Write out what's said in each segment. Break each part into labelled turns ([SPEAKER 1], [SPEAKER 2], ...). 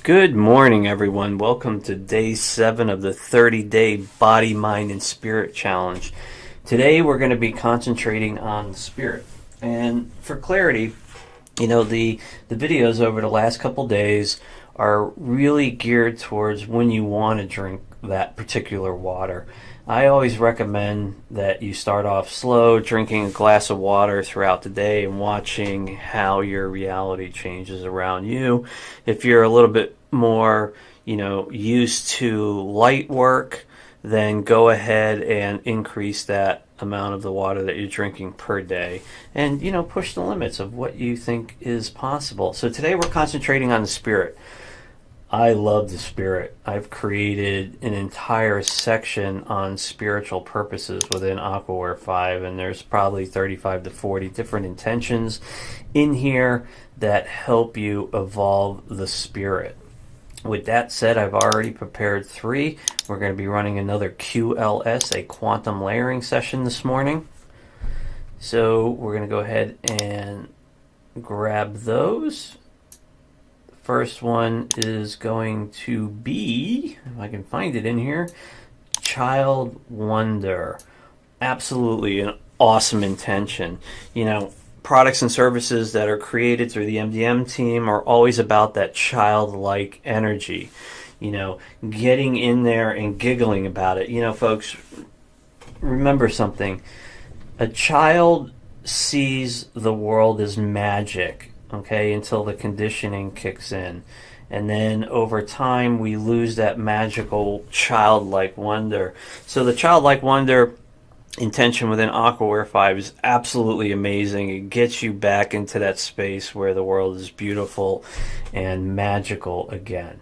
[SPEAKER 1] Good morning, everyone. Welcome to day 7 of the 30-day Body, Mind, and Spirit Challenge. Today, we're going to be concentrating on spirit. And for clarity, the videos over the last couple days are really geared towards when you want to drink that particular water. I always recommend that you start off slow, drinking a glass of water throughout the day and watching how your reality changes around you. If you're a little bit more, used to light work, then go ahead and increase that amount of the water that you're drinking per day and, push the limits of what you think is possible. So today we're concentrating on the spirit. I love the spirit. I've created an entire section on spiritual purposes within Aquaware 5, and there's probably 35 to 40 different intentions in here that help you evolve the spirit. With that said, I've already prepared 3. We're going to be running another QLS, a quantum layering session this morning. So we're going to go ahead and grab those. First one is going to be, if I can find it in here, Child Wonder. Absolutely an awesome intention. Products and services that are created through the MDM team are always about that childlike energy. Getting in there and giggling about it. Folks, remember something. A child sees the world as magic. Okay, until the conditioning kicks in. And then over time, we lose that magical childlike wonder. So the childlike wonder intention within Aquaware 5 is absolutely amazing. It gets you back into that space where the world is beautiful and magical again.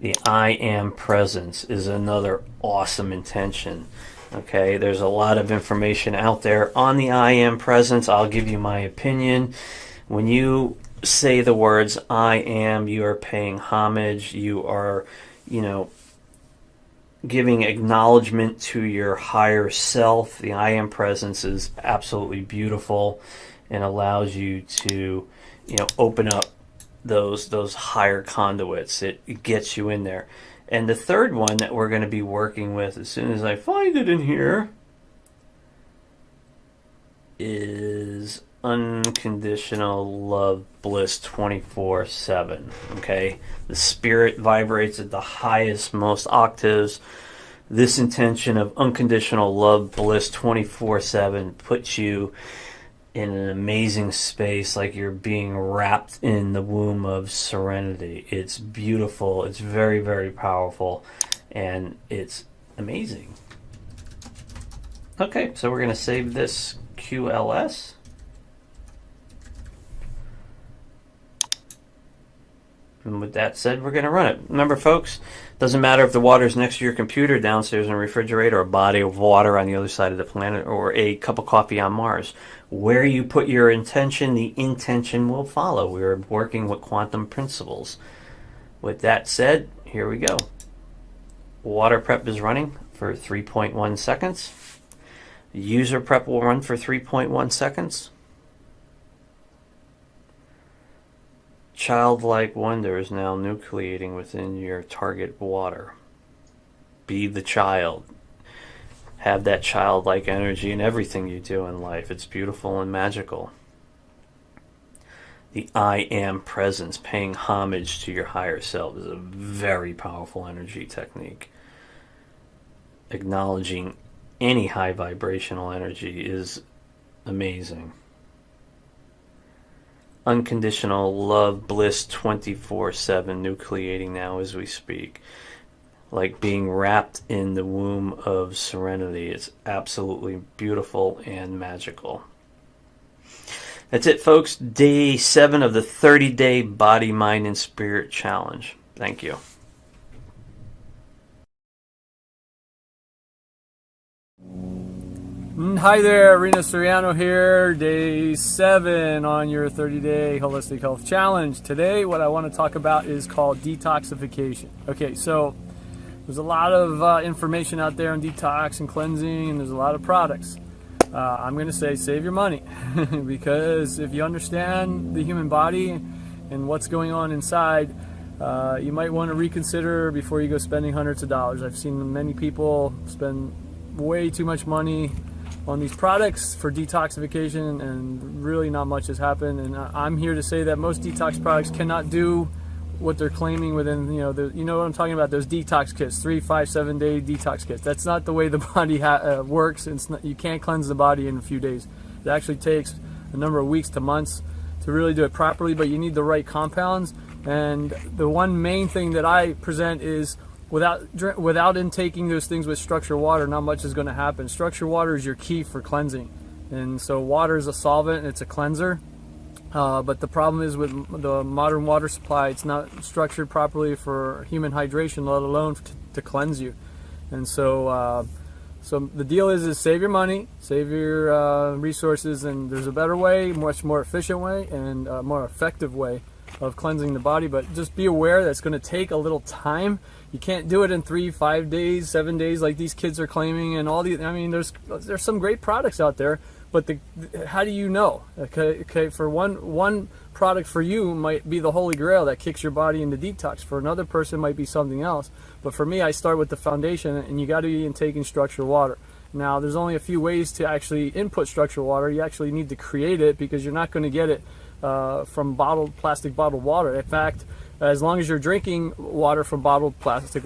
[SPEAKER 1] The I am presence is another awesome intention. Okay, there's a lot of information out there on the I am presence. I'll give you my opinion. When you say the words I am, you are paying homage, you are, giving acknowledgement to your higher self. The I am presence is absolutely beautiful and allows you to, open up those higher conduits. It gets you in there. And the third one that we're going to be working with as soon as I find it in here is unconditional love bliss 24/7. Okay, the spirit vibrates at the highest, most octaves. This intention of unconditional love bliss 24/7 puts you in an amazing space, like you're being wrapped in the womb of serenity. It's beautiful, it's very, very powerful, and it's amazing. Okay, so we're going to save this QLS. And with that said, we're going to run it. Remember, folks, doesn't matter if the water is next to your computer, downstairs in a refrigerator, a body of water on the other side of the planet, or a cup of coffee on Mars. Where you put your intention, the intention will follow. We're working with quantum principles. With that said, here we go. Water prep is running for 3.1 seconds. User prep will run for 3.1 seconds. Childlike wonder is now nucleating within your target water. Be the child. Have that childlike energy in everything you do in life. It's beautiful and magical. The I am presence, paying homage to your higher self, is a very powerful energy technique. Acknowledging any high vibrational energy is amazing. Unconditional love bliss 24/7 nucleating now as we speak, like being wrapped in the womb of serenity. It's absolutely beautiful and magical. That's it, folks. Day 7 of the 30-day Body, Mind, and Spirit Challenge. Thank you.
[SPEAKER 2] Hi there, Rena Soriano here, day 7 on your 30-day Holistic Health Challenge. Today, what I want to talk about is called detoxification. Okay, so there's a lot of information out there on detox and cleansing, and there's a lot of products. I'm going to say save your money because if you understand the human body and what's going on inside, you might want to reconsider before you go spending hundreds of dollars. I've seen many people spend way too much money on these products for detoxification, and really not much has happened. And I'm here to say that most detox products cannot do what they're claiming within, you know what I'm talking about, those detox kits, 3, 5, 7 day detox kits. That's not the way the body works. You can't cleanse the body in a few days. It actually takes a number of weeks to months to really do it properly, but you need the right compounds. And the one main thing that I present is without intaking those things with structured water, not much is going to happen. Structured water is your key for cleansing. And so water is a solvent, it's a cleanser. But the problem is with the modern water supply, it's not structured properly for human hydration, let alone to cleanse you. And so the deal is save your money, save your resources, and there's a better way, much more efficient way, and more effective way of cleansing the body. But just be aware that it's going to take a little time. You can't do it in 3, 5 days, 7 days like these kids are claiming, and all the. I mean, there's some great products out there, but how do you know? Okay, for one product for you might be the holy grail that kicks your body into detox. For another person, it might be something else. But for me, I start with the foundation, and you got to be intaking structured water. Now, there's only a few ways to actually input structured water. You actually need to create it, because you're not going to get it from plastic bottled water. In fact, as long as you're drinking water from plastic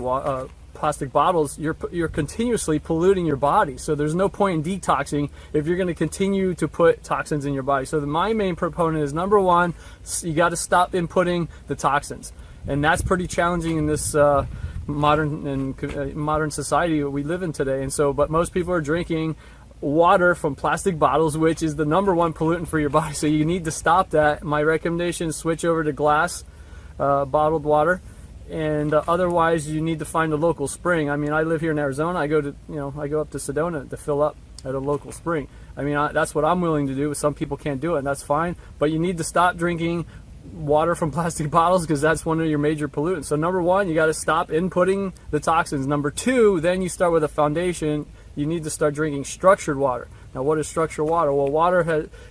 [SPEAKER 2] bottles, you're continuously polluting your body. So there's no point in detoxing if you're going to continue to put toxins in your body. So my main proponent is, number one, you got to stop inputting the toxins, and that's pretty challenging in this modern society that we live in today. And so, but most people are drinking water from plastic bottles, which is the number one pollutant for your body. So you need to stop that. My recommendation is switch over to glass bottled water, and otherwise you need to find a local spring. I mean, I live here in Arizona. I go up to Sedona to fill up at a local spring. I mean, that's what I'm willing to do. Some people can't do it, and that's fine. But you need to stop drinking water from plastic bottles, because that's one of your major pollutants. So number one, you got to stop inputting the toxins. Number two, then you start with a foundation. You need to start drinking structured water. Now, what is structured water? Well,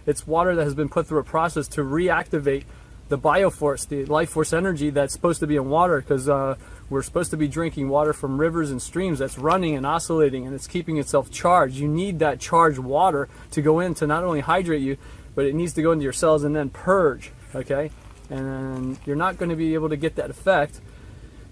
[SPEAKER 2] it's water that has been put through a process to reactivate the bioforce, the life force energy that's supposed to be in water, because we're supposed to be drinking water from rivers and streams that's running and oscillating, and it's keeping itself charged. You need that charged water to go in to not only hydrate you, but it needs to go into your cells and then purge, okay? And you're not going to be able to get that effect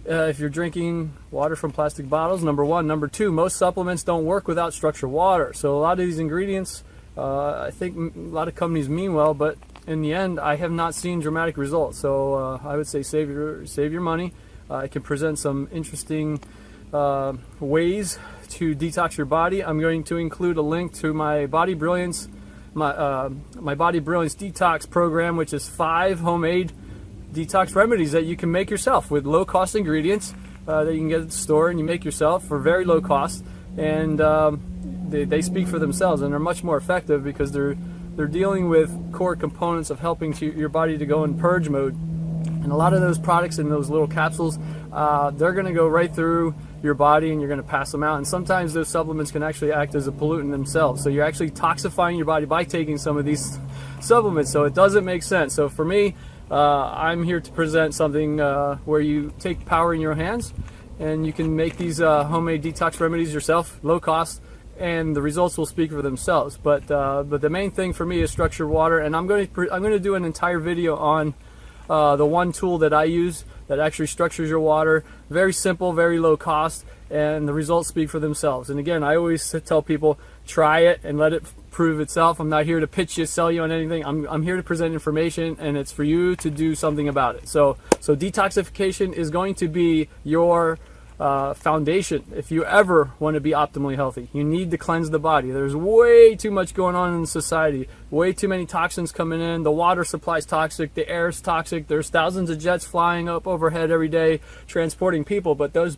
[SPEAKER 2] if you're drinking water from plastic bottles, number one. Number two, most supplements don't work without structured water. So a lot of these ingredients, I think a lot of companies mean well, but in the end, I have not seen dramatic results. So I would say save your money. I can present some interesting ways to detox your body. I'm going to include a link to my Body Brilliance, my Body Brilliance detox program, which is 5 homemade detox remedies that you can make yourself with low-cost ingredients that you can get at the store and you make yourself for very low cost. And they speak for themselves, and they're much more effective because they're dealing with core components of helping your body to go in purge mode. And a lot of those products in those little capsules, they're going to go right through your body, and you're going to pass them out. And sometimes those supplements can actually act as a pollutant themselves. So you're actually toxifying your body by taking some of these supplements. So it doesn't make sense. So for me, I'm here to present something where you take power in your hands, and you can make these homemade detox remedies yourself, low cost, and the results will speak for themselves. But the main thing for me is structured water, and I'm going to do an entire video on the one tool that I use that actually structures your water. Very simple, very low cost, and the results speak for themselves. And again, I always tell people, try it and let it prove itself. I'm not here to pitch you, sell you on anything. I'm here to present information, and it's for you to do something about it. So detoxification is going to be your foundation if you ever want to be optimally healthy. You need to cleanse the body. There's way too much going on in society, way too many toxins coming in. The water supply is toxic, the air is toxic, there's thousands of jets flying up overhead every day transporting people, but those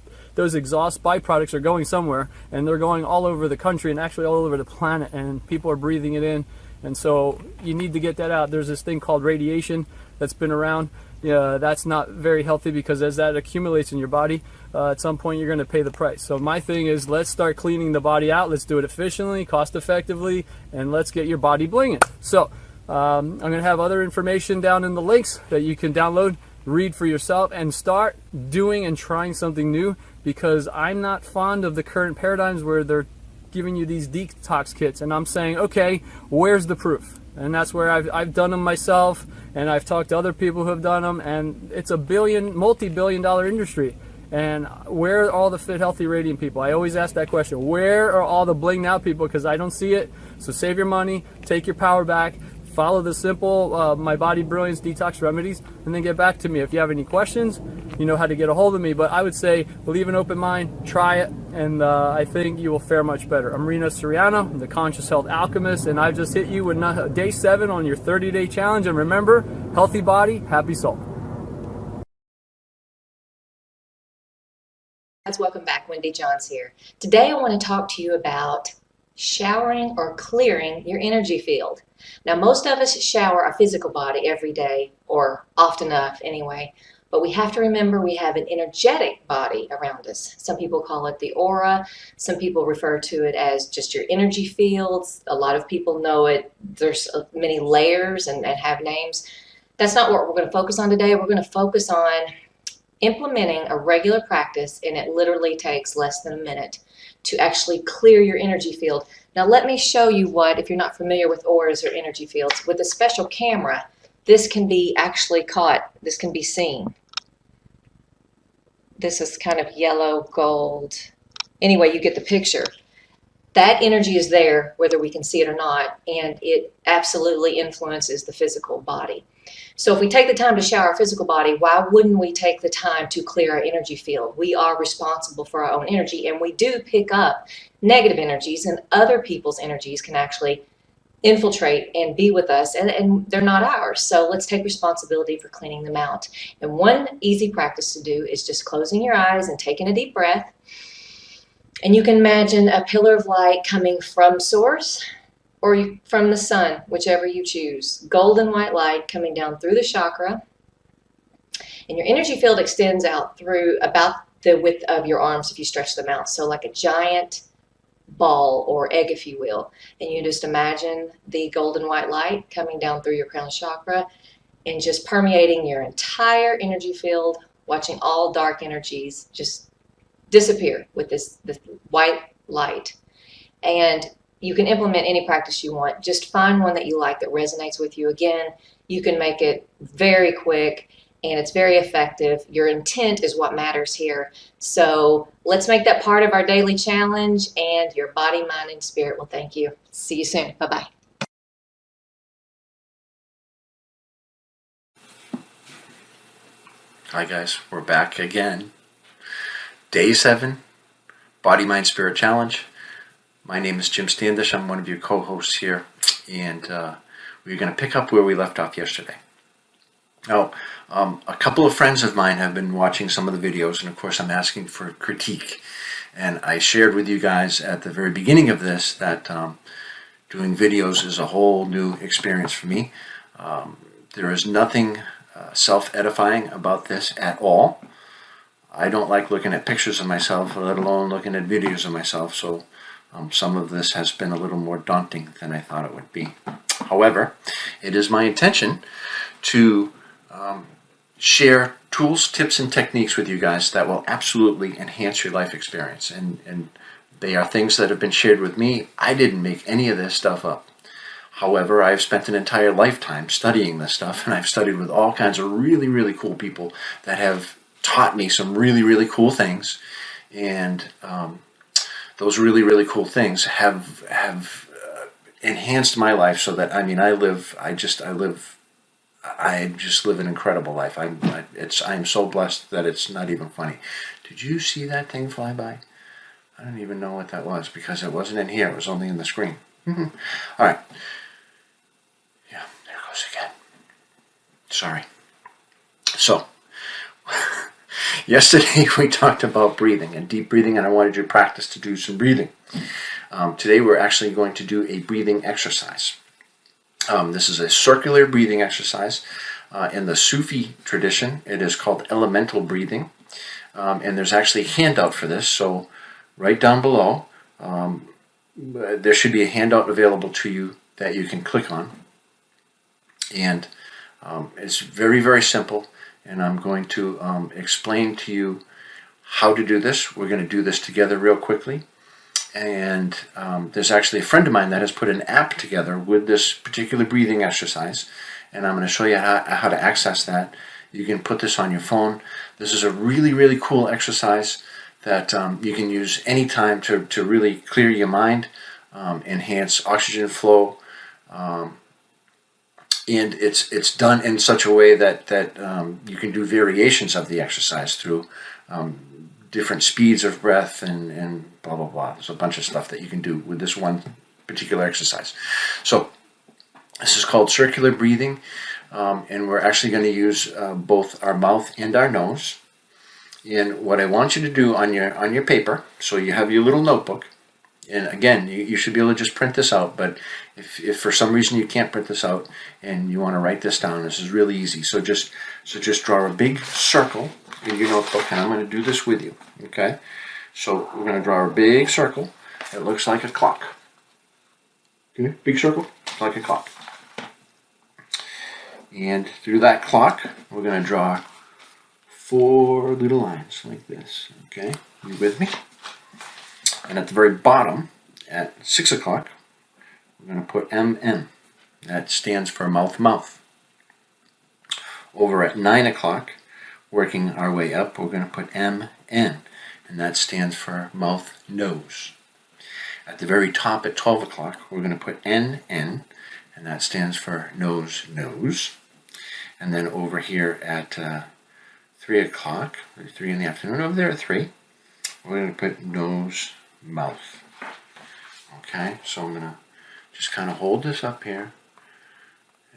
[SPEAKER 2] exhaust byproducts are going somewhere, and they're going all over the country and actually all over the planet, and people are breathing it in. And so you need to get that out. There's this thing called radiation that's been around. That's not very healthy, because as that accumulates in your body, at some point you're going to pay the price. So my thing is, let's start cleaning the body out. Let's do it efficiently, cost effectively, and let's get your body blinging. So I'm going to have other information down in the links that you can download read for yourself and start doing and trying something new, because I'm not fond of the current paradigms where they're giving you these detox kits and I'm saying, okay, where's the proof? And that's where I've done them myself, and I've talked to other people who have done them, and it's a multi-billion-dollar industry. And where are all the fit, healthy, radiant people? I always ask that question. Where are all the blinged out people? Because I don't see it. So save your money, take your power back, follow the simple My Body Brilliance detox remedies, and then get back to me. If you have any questions, you know how to get a hold of me. But I would say, leave an open mind, try it, and I think you will fare much better. I'm Reno Soriano, I'm the Conscious Health Alchemist, and I've just hit you with day 7 on your 30-day challenge. And remember, healthy body, happy soul.
[SPEAKER 3] Welcome back. Wendy Johns here. Today I want to talk to you about showering or clearing your energy field. Now, most of us shower our physical body every day, or often enough anyway, but we have to remember we have an energetic body around us. Some people call it the aura. Some people refer to it as just your energy fields. A lot of people know it. There's many layers and have names. That's not what we're going to focus on today. We're going to focus on implementing a regular practice, and it literally takes less than a minute to actually clear your energy field. Now let me show you what, if you're not familiar with auras or energy fields, with a special camera, this can be actually caught, this can be seen. This is kind of yellow gold. Anyway, you get the picture. That energy is there whether we can see it or not, and it absolutely influences the physical body. So if we take the time to shower our physical body, why wouldn't we take the time to clear our energy field? We are responsible for our own energy, and we do pick up negative energies, and other people's energies can actually infiltrate and be with us, and they're not ours. So let's take responsibility for cleaning them out. And one easy practice to do is just closing your eyes and taking a deep breath. And you can imagine a pillar of light coming from source or from the sun, whichever you choose. Golden white light coming down through the chakra. And your energy field extends out through about the width of your arms if you stretch them out. So like a giant ball or egg, if you will. And you just imagine the golden white light coming down through your crown chakra and just permeating your entire energy field, watching all dark energies just disappear with this white light. And you can implement any practice you want. Just find one that you like, that resonates with you. Again, you can make it very quick and it's very effective. Your intent is what matters here. So let's make that part of our daily challenge, and your body, mind, and spirit will thank you. See you soon. Bye-bye.
[SPEAKER 4] Hi guys, we're back again. Day 7, Body, Mind, Spirit Challenge. My name is Jim Standish. I'm one of your co-hosts here, and we're going to pick up where we left off yesterday. Now, a couple of friends of mine have been watching some of the videos, and of course I'm asking for critique. And I shared with you guys at the very beginning of this that doing videos is a whole new experience for me. There is nothing self-edifying about this at all. I don't like looking at pictures of myself, let alone looking at videos of myself, so some of this has been a little more daunting than I thought it would be. However, it is my intention to share tools, tips, and techniques with you guys that will absolutely enhance your life experience. And they are things that have been shared with me. I didn't make any of this stuff up. However, I've spent an entire lifetime studying this stuff, and I've studied with all kinds of really, really cool people that have taught me some really, really cool things. And those really, really cool things have enhanced my life so that, I mean, I just live an incredible life. I'm so blessed that it's not even funny. Did you see that thing fly by? I don't even know what that was because it wasn't in here. It was only in the screen. All right. Yeah, there it goes again. Sorry. So, yesterday we talked about breathing and deep breathing, and I wanted you to practice to do some breathing. Today we're actually going to do a breathing exercise. This is a circular breathing exercise. In the Sufi tradition, it is called elemental breathing. And there's actually a handout for this. So right down below, there should be a handout available to you that you can click on. And It's very, very simple, and I'm going to explain to you how to do this. We're going to do this together real quickly. And there's actually a friend of mine that has put an app together with this particular breathing exercise, and I'm going to show you how to access that. You can put this on your phone. This is a really, really cool exercise that you can use anytime to really clear your mind, enhance oxygen flow, and it's done in such a way that you can do variations of the exercise through different speeds of breath and blah, blah, blah. There's a bunch of stuff that you can do with this one particular exercise. So this is called circular breathing, and we're actually going to use both our mouth and our nose. And what I want you to do on your paper, so you have your little notebook, and again, you should be able to just print this out, but if for some reason you can't print this out and you want to write this down, this is really easy. So just draw a big circle in your notebook, and I'm going to do this with you, okay? So we're going to draw a big circle that looks like a clock. Okay, big circle, like a clock. And through that clock, we're going to draw 4 little lines like this, okay? You with me? And at the very bottom, at 6 o'clock, we're going to put MM. That stands for mouth-mouth. Over at 9 o'clock, working our way up, we're going to put MN, and that stands for mouth-nose. At the very top at 12 o'clock, we're going to put NN, and that stands for nose-nose. And then over here at 3 o'clock, 3 in the afternoon, over there at 3, we're going to put nose-mouth. Okay, so I'm going to just kind of hold this up here,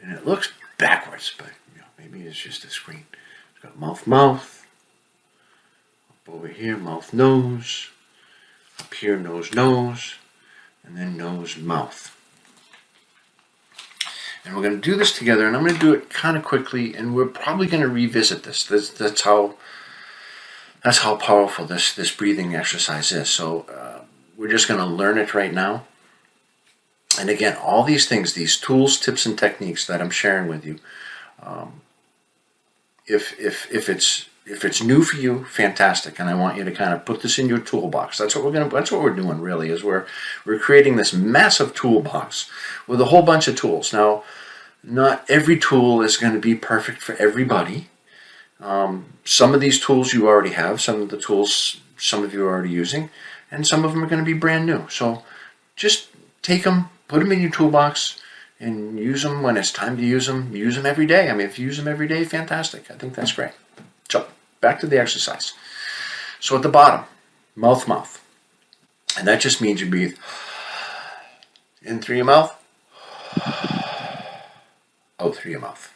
[SPEAKER 4] and it looks backwards, but maybe it's just a screen. It's got mouth-mouth, up over here, mouth-nose, up here, nose-nose, and then nose-mouth. And we're going to do this together, and I'm going to do it kind of quickly, and we're probably going to revisit this. That's how powerful this breathing exercise is. So we're just going to learn it right now. And again, all these things, these tools, tips, and techniques that I'm sharing with you, if it's new for you, fantastic. And I want you to kind of put this in your toolbox. That's what we're doing really, is we're creating this massive toolbox with a whole bunch of tools. Now, not every tool is going to be perfect for everybody. Some of these tools you already have, some of the tools some of you are already using, and some of them are going to be brand new. So just take them, put them in your toolbox, and use them when it's time to use them. Use them every day. I mean, if you use them every day, fantastic. I think that's great. So back to the exercise. So at the bottom, mouth-mouth. And that just means you breathe in through your mouth, out through your mouth.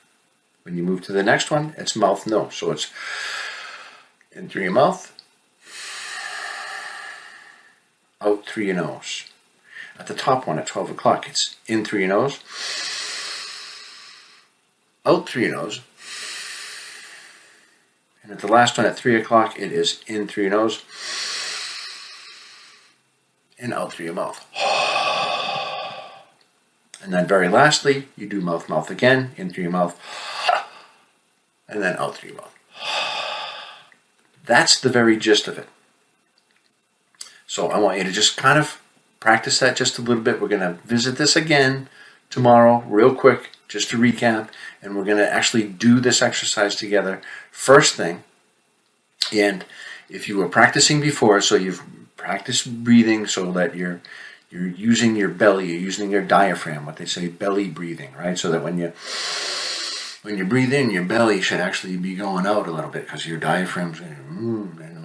[SPEAKER 4] When you move to the next one, it's mouth-nose. So it's in through your mouth, out through your nose. At the top one at 12 o'clock, it's in through your nose, out through your nose. And at the last one at 3 o'clock, it is in through your nose and out through your mouth. And then very lastly, you do mouth-mouth again, in through your mouth, and then out through your mouth. That's the very gist of it. So I want you to just kind of practice that just a little bit. We're going to visit this again tomorrow, real quick, just to recap, and we're going to actually do this exercise together first thing. And if you were practicing before, so you've practiced breathing so that you're using your belly, you're using your diaphragm, what they say, belly breathing, right? So that when you breathe in, your belly should actually be going out a little bit because your diaphragm's going to, and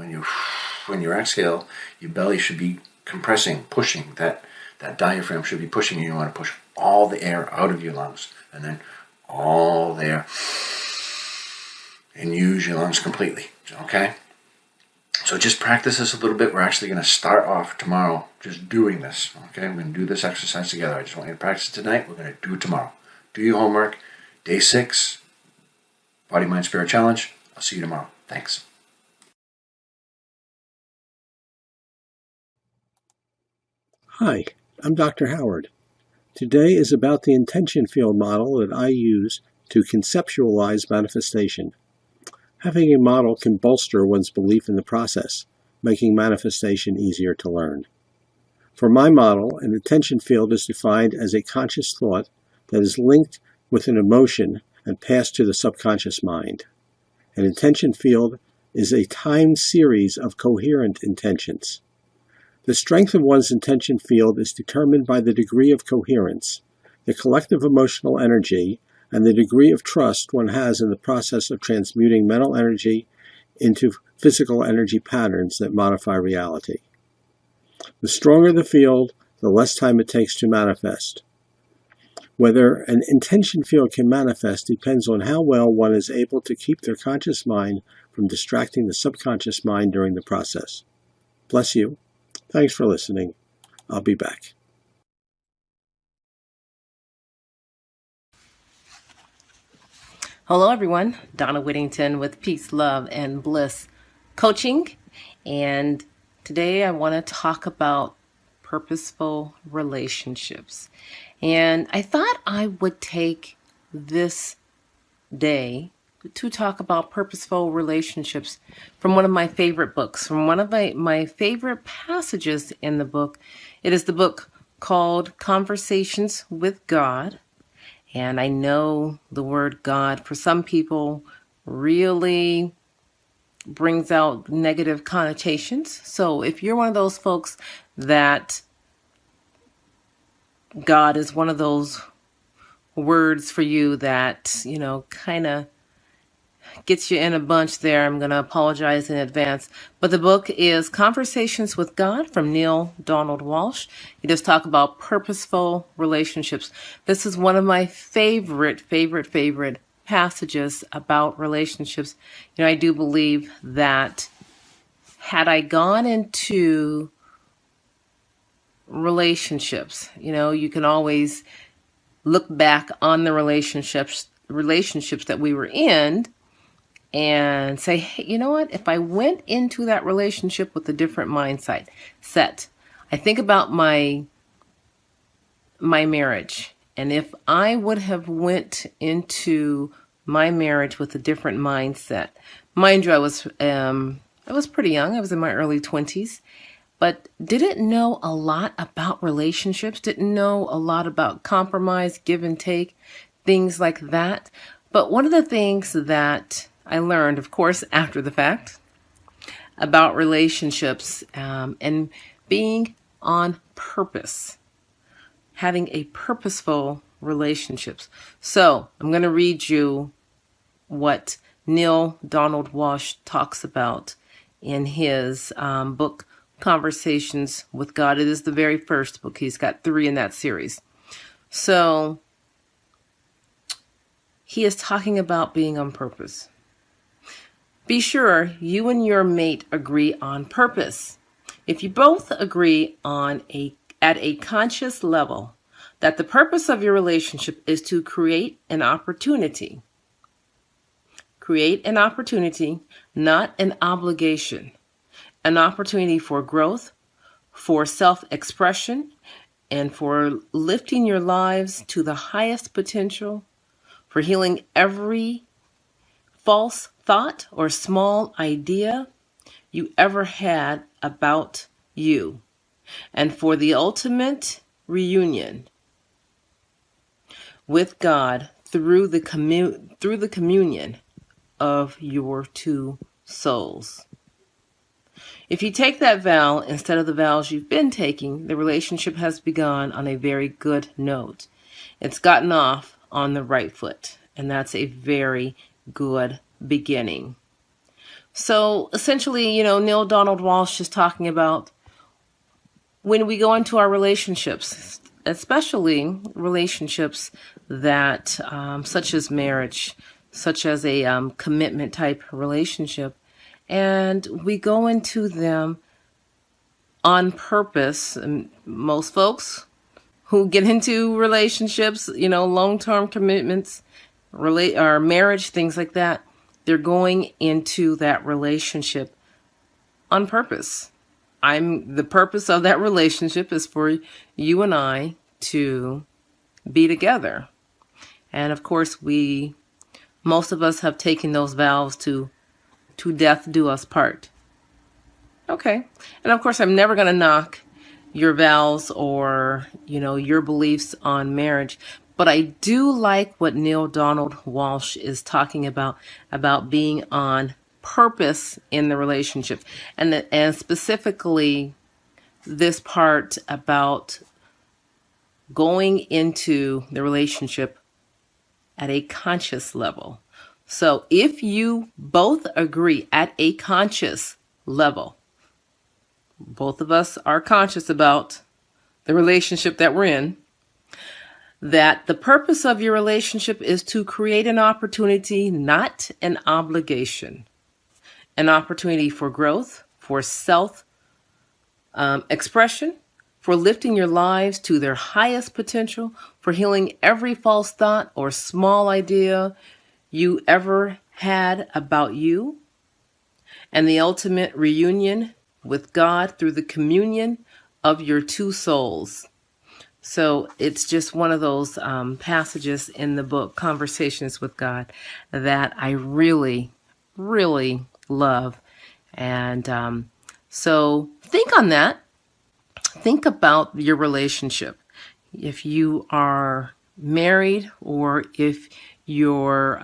[SPEAKER 4] when you exhale, your belly should be compressing, pushing. That diaphragm should be pushing, and you want to push all the air out of your lungs, and then all the air, and use your lungs completely, okay? So just practice this a little bit. We're actually going to start off tomorrow just doing this, okay? We're going to do this exercise together. I just want you to practice it tonight. We're going to do it tomorrow. Do your homework. Day 6, Body, Mind, Spirit Challenge. I'll see you tomorrow. Thanks.
[SPEAKER 5] Hi, I'm Dr. Howard. Today is about the intention field model that I use to conceptualize manifestation. Having a model can bolster one's belief in the process, making manifestation easier to learn. For my model, an intention field is defined as a conscious thought that is linked with an emotion and passed to the subconscious mind. An intention field is a timed series of coherent intentions. The strength of one's intention field is determined by the degree of coherence, the collective emotional energy, and the degree of trust one has in the process of transmuting mental energy into physical energy patterns that modify reality. The stronger the field, the less time it takes to manifest. Whether an intention field can manifest depends on how well one is able to keep their conscious mind from distracting the subconscious mind during the process. Bless you. Thanks for listening. I'll be back.
[SPEAKER 6] Hello, everyone. Donna Whittington with Peace, Love, and Bliss Coaching. And today I want to talk about purposeful relationships. And I thought I would take this day to talk about purposeful relationships from one of my favorite books, from one of my favorite passages in the book. It is the book called Conversations with God. And I know the word God for some people really brings out negative connotations. So if you're one of those folks that God is one of those words for you that, kind of gets you in a bunch there, I'm going to apologize in advance. But the book is Conversations with God from Neil Donald Walsh. He does talk about purposeful relationships. This is one of my favorite passages about relationships. I do believe that had I gone into relationships, you can always look back on the relationships that we were in and say, hey, you know what? If I went into that relationship with a different mindset, I think about my marriage, and if I would have went into my marriage with a different mindset, mind you, I was pretty young. I was in my early 20s, but didn't know a lot about relationships. Didn't know a lot about compromise, give and take, things like that. But one of the things that I learned, of course, after the fact, about relationships and being on purpose, having a purposeful relationships. So I'm going to read you what Neil Donald Walsh talks about in his book, Conversations with God. It is the very first book. He's got 3 in that series. So he is talking about being on purpose. Be sure you and your mate agree on purpose. If you both agree at a conscious level that the purpose of your relationship is to create an opportunity. Create an opportunity, not an obligation. An opportunity for growth, for self-expression, and for lifting your lives to the highest potential, for healing every false thought or small idea you ever had about you, and for the ultimate reunion with God through the communion of your 2 souls. If you take that vow instead of the vows you've been taking, the relationship has begun on a very good note. It's gotten off on the right foot, and that's a very good beginning. So essentially, Neil Donald Walsh is talking about when we go into our relationships, especially relationships that, such as marriage, such as a commitment type relationship, and we go into them on purpose. And most folks who get into relationships, long-term commitments, or marriage, things like that, they're going into that relationship on purpose. The purpose of that relationship is for you and I to be together. And of course, most of us have taken those vows to death do us part. Okay. And of course, I'm never going to knock your vows or, your beliefs on marriage. But I do like what Neil Donald Walsh is talking about being on purpose in the relationship. And specifically this part about going into the relationship at a conscious level. So if you both agree at a conscious level, both of us are conscious about the relationship that we're in, that the purpose of your relationship is to create an opportunity, not an obligation, an opportunity for growth, for self expression, for lifting your lives to their highest potential, for healing every false thought or small idea you ever had about you, and the ultimate reunion with God through the communion of your two souls. So it's just one of those passages in the book, Conversations with God, that I really, really love. And so think on that. Think about your relationship. If you are married or if you're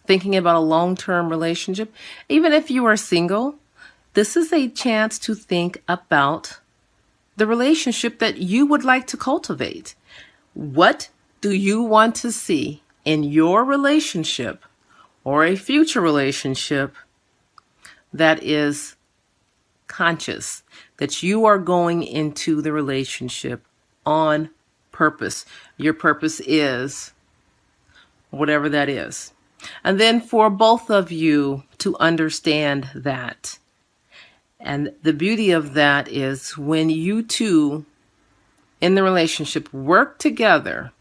[SPEAKER 6] thinking about a long-term relationship, even if you are single, this is a chance to think about the relationship that you would like to cultivate. What do you want to see in your relationship or a future relationship that is conscious, that you are going into the relationship on purpose? Your purpose is whatever that is. And then for both of you to understand that. And the beauty of that is when you two in the relationship work together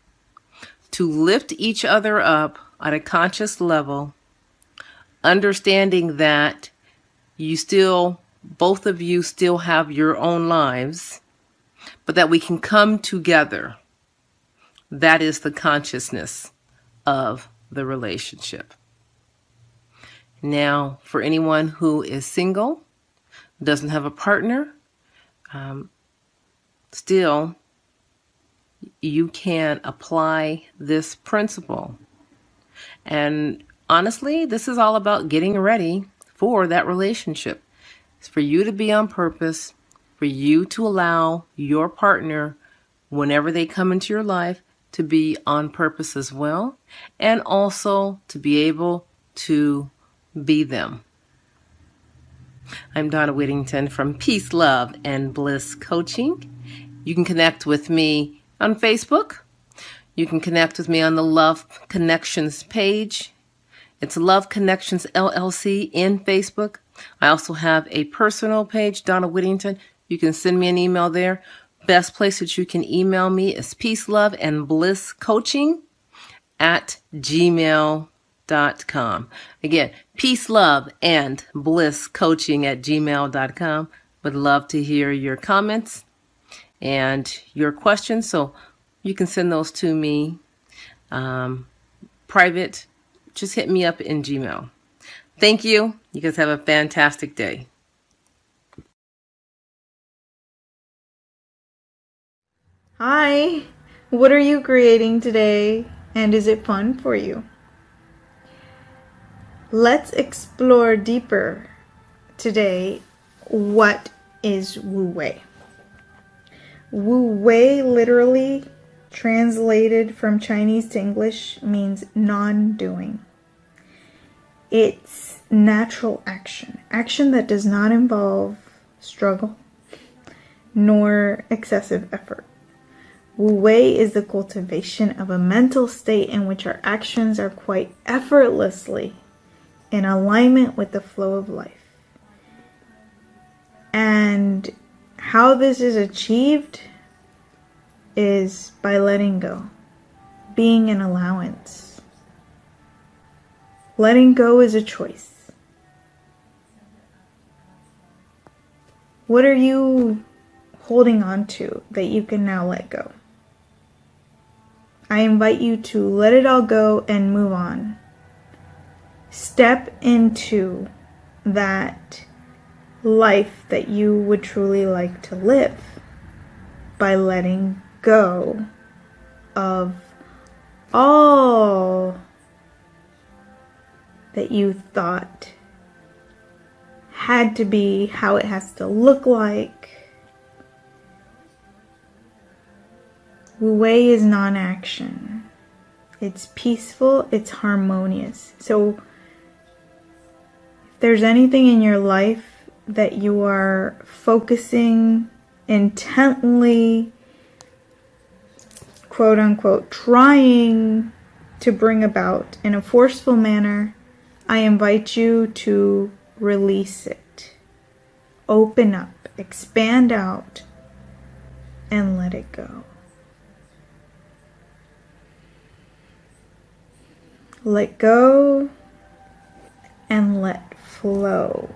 [SPEAKER 6] to lift each other up at a conscious level, understanding that both of you still have your own lives, but that we can come together. That is the consciousness of the relationship. Now, for anyone who is single, doesn't have a partner, still, you can apply this principle. And honestly, this is all about getting ready for that relationship. It's for you to be on purpose, for you to allow your partner, whenever they come into your life, to be on purpose as well, and also to be able to be them. I'm Donna Whittington from Peace, Love, and Bliss Coaching. You can connect with me on Facebook. You can connect with me on the Love Connections page. It's Love Connections LLC in Facebook. I also have a personal page, Donna Whittington. You can send me an email there. Best place that you can email me is Peace, Love, and Bliss Coaching at gmail.com. Again, Peace, Love, and Bliss Coaching at gmail.com. Would love to hear your comments and your questions, so you can send those to me private. Just hit me up in Gmail. Thank you. You guys have a fantastic day.
[SPEAKER 7] Hi, what are you creating today, and is it fun for you? Let's explore deeper today what is Wu Wei. Wu Wei, literally translated from Chinese to English, means non-doing. It's natural action, action that does not involve struggle nor excessive effort. Wu Wei is the cultivation of a mental state in which our actions are quite effortlessly in alignment with the flow of life. And how this is achieved is by letting go, being an allowance. Letting go is a choice. What are you holding on to that you can now let go? I invite you to let it all go and move on. Step into that life that you would truly like to live by letting go of all that you thought had to be, how it has to look like. Wu Wei is non-action. It's peaceful, it's harmonious. So if there's anything in your life that you are focusing intently, quote unquote, trying to bring about in a forceful manner, I invite you to release it. Open up, expand out, and let it go. Let go and let flow.